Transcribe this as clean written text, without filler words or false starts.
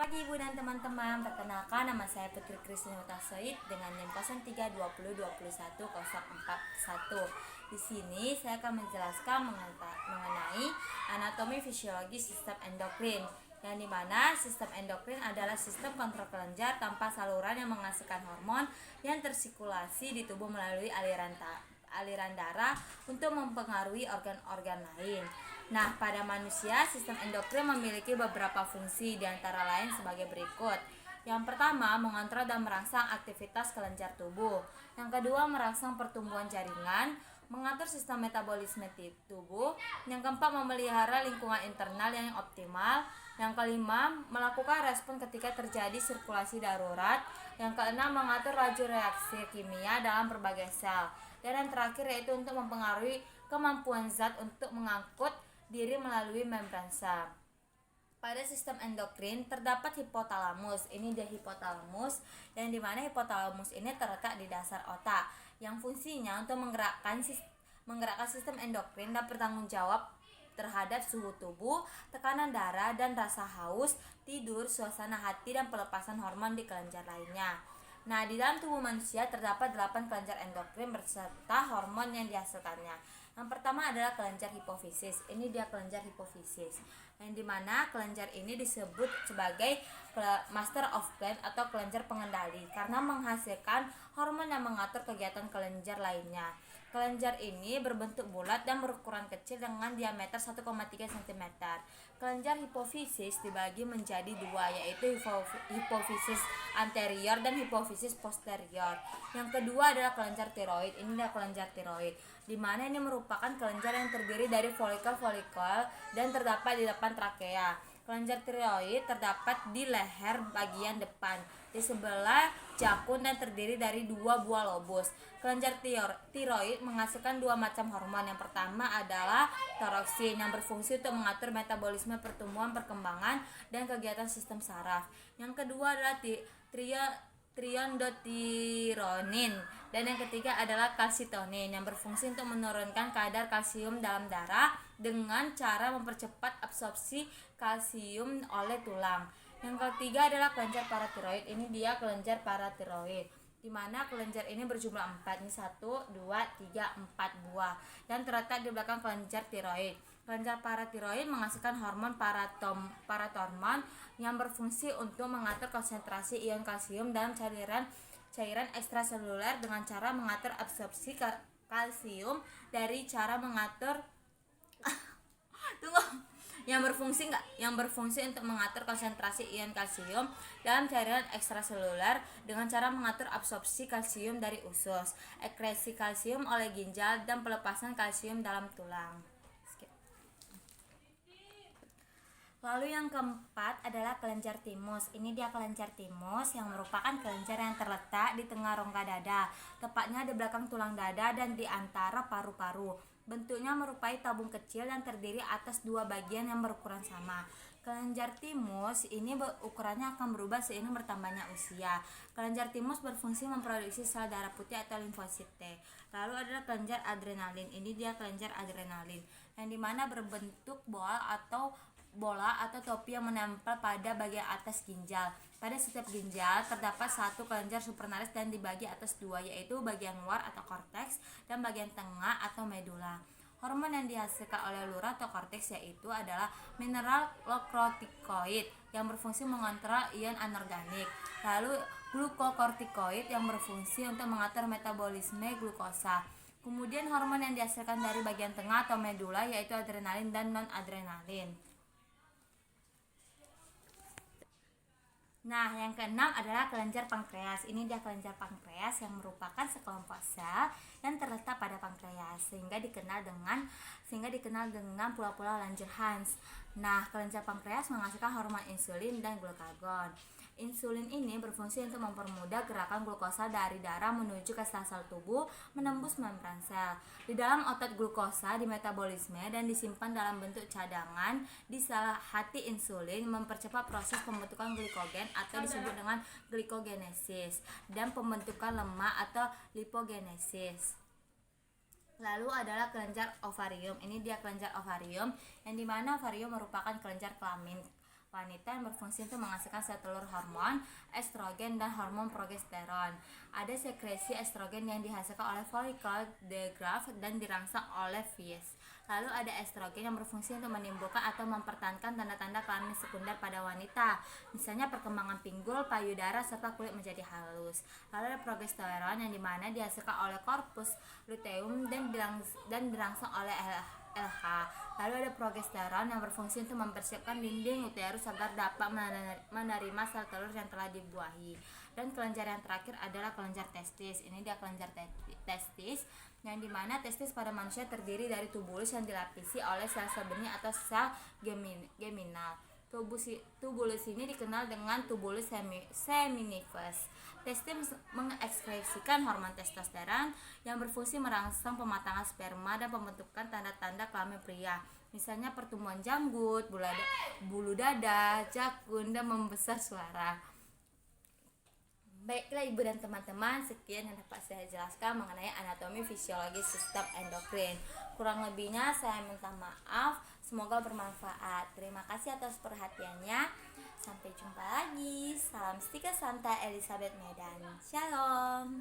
Pagi Ibu dan teman-teman, perkenalkan nama saya Putri Kristina Utasoid dengan NIM 0320210141. Di sini saya akan menjelaskan mengenai anatomi fisiologi sistem endokrin, yang dimana sistem endokrin adalah sistem kontrol kelenjar tanpa saluran yang menghasilkan hormon yang tersirkulasi di tubuh melalui aliran darah untuk mempengaruhi organ-organ lain. Nah, pada manusia, sistem endokrin memiliki beberapa fungsi, di antara lain sebagai berikut. Yang pertama, mengontrol dan merangsang aktivitas kelenjar tubuh. Yang kedua, merangsang pertumbuhan jaringan, mengatur sistem metabolisme tubuh. Yang keempat, memelihara lingkungan internal yang optimal. Yang kelima, melakukan respon ketika terjadi sirkulasi darurat. Yang keenam, mengatur laju reaksi kimia dalam berbagai sel. Dan yang terakhir yaitu untuk mempengaruhi kemampuan zat untuk mengangkut diri melalui membran sel. Pada sistem endokrin terdapat hipotalamus. Ini dia hipotalamus, yang dimana hipotalamus ini terletak di dasar otak, yang fungsinya untuk menggerakkan sistem endokrin dan bertanggung jawab terhadap suhu tubuh, tekanan darah dan rasa haus, tidur, suasana hati dan pelepasan hormon di kelenjar lainnya. Nah, di dalam tubuh manusia terdapat 8 kelenjar endokrin berserta hormon yang dihasilkannya. Yang pertama adalah kelenjar hipofisis. Ini dia kelenjar hipofisis, yang dimana kelenjar ini disebut sebagai master of plan atau kelenjar pengendali karena menghasilkan hormon yang mengatur kegiatan kelenjar lainnya. Kelenjar ini berbentuk bulat dan berukuran kecil dengan diameter 1,3 cm. Kelenjar hipofisis dibagi menjadi dua, yaitu hipofisis anterior dan hipofisis posterior. Yang kedua adalah kelenjar tiroid. Ini adalah kelenjar tiroid, di mana ini merupakan kelenjar yang terdiri dari folikel-folikel dan terdapat di depan trakea. Kelenjar tiroid terdapat di leher bagian depan, di sebelah jakun dan terdiri dari 2 buah lobus. Kelenjar tiroid menghasilkan 2 macam hormon. Yang pertama adalah thyroksin yang berfungsi untuk mengatur metabolisme, pertumbuhan, perkembangan, dan kegiatan sistem saraf. Yang kedua adalah triiodothyronin, dan yang ketiga adalah kalsitonin yang berfungsi untuk menurunkan kadar kalsium dalam darah dengan cara mempercepat absorpsi kalsium oleh tulang. Yang ketiga adalah kelenjar paratiroid. Ini dia kelenjar paratiroid, di mana kelenjar ini berjumlah 4. Ini 1, 2, 3, 4 buah dan terletak di belakang kelenjar tiroid. Kelenjar paratiroid menghasilkan hormon paratormon yang berfungsi untuk mengatur konsentrasi ion kalsium dalam cairan ekstraseluler dengan cara mengatur absorpsi kalsium dari cara mengatur yang berfungsi untuk mengatur konsentrasi ion kalsium dalam cairan ekstraseluler dengan cara mengatur absorpsi kalsium dari usus, ekskresi kalsium oleh ginjal, dan pelepasan kalsium dalam tulang. Lalu yang keempat adalah kelenjar timus. Ini dia kelenjar timus yang merupakan kelenjar yang terletak di tengah rongga dada, tepatnya di belakang tulang dada dan di antara paru-paru. Bentuknya merupai tabung kecil yang terdiri atas 2 bagian yang berukuran sama. Kelenjar timus ini ukurannya akan berubah seiring bertambahnya usia. Kelenjar timus berfungsi memproduksi sel darah putih atau limfosit T. Lalu adalah kelenjar adrenalin. Ini dia kelenjar adrenalin, yang dimana berbentuk bola atau topi yang menempel pada bagian atas ginjal. Pada setiap ginjal terdapat 1 kelenjar supranalis dan dibagi atas 2, yaitu bagian luar atau korteks dan bagian tengah atau medula. Hormon yang dihasilkan oleh luar atau korteks yaitu adalah mineralokortikoid yang berfungsi mengontrol ion anorganik. Lalu glukokortikoid yang berfungsi untuk mengatur metabolisme glukosa. Kemudian hormon yang dihasilkan dari bagian tengah atau medula yaitu adrenalin dan non-adrenalin. Nah, yang keenam adalah kelenjar pankreas. Ini dia kelenjar pankreas yang merupakan sekelompok sel yang terletak pada pankreas sehingga dikenal dengan pola-pola Langerhans. Nah, kelenjar pankreas menghasilkan hormon insulin dan glukagon. Insulin ini berfungsi untuk mempermudah gerakan glukosa dari darah menuju ke sel-sel tubuh menembus membran sel. Di dalam otot glukosa dimetabolisme dan disimpan dalam bentuk cadangan di sel hati. Insulin mempercepat proses pembentukan glikogen atau disebut dengan glikogenesis dan pembentukan lemak atau lipogenesis. Lalu adalah kelenjar ovarium. Ini dia kelenjar ovarium, yang dimana ovarium merupakan kelenjar kelamin. wanita yang berfungsi untuk menghasilkan sel telur hormon estrogen dan hormon progesteron. Ada sekresi estrogen yang dihasilkan oleh folikel, the graft, dan dirangsang oleh Vies. Lalu ada estrogen yang berfungsi untuk menimbulkan atau mempertahankan tanda-tanda kelamin sekunder pada wanita, misalnya perkembangan pinggul, payudara, serta kulit menjadi halus. Lalu ada progesteron yang dimana dihasilkan oleh korpus luteum dan dirangsang oleh LH. Lalu ada progesteron yang berfungsi untuk mempersiapkan dinding uterus agar dapat menerima sel telur yang telah dibuahi. Dan kelenjar yang terakhir adalah kelenjar testis. Ini dia kelenjar testis, yang dimana testis pada manusia terdiri dari tubulus yang dilapisi oleh sel-sel benih atau sel geminal. Tubulus ini dikenal dengan tubulus seminiferus. Testis mengekskresikan hormon testosteron yang berfungsi merangsang pematangan sperma dan pembentukan tanda-tanda kelamin pria, misalnya pertumbuhan janggut, bulu dada, jakun, dan membesar suara. Baiklah ibu dan teman-teman, sekian yang dapat saya jelaskan mengenai anatomi fisiologi sistem endokrin. Kurang lebihnya saya minta maaf, semoga bermanfaat. Terima kasih atas perhatiannya. Sampai jumpa lagi. Salam Stika Santa Elizabeth Medan. Shalom.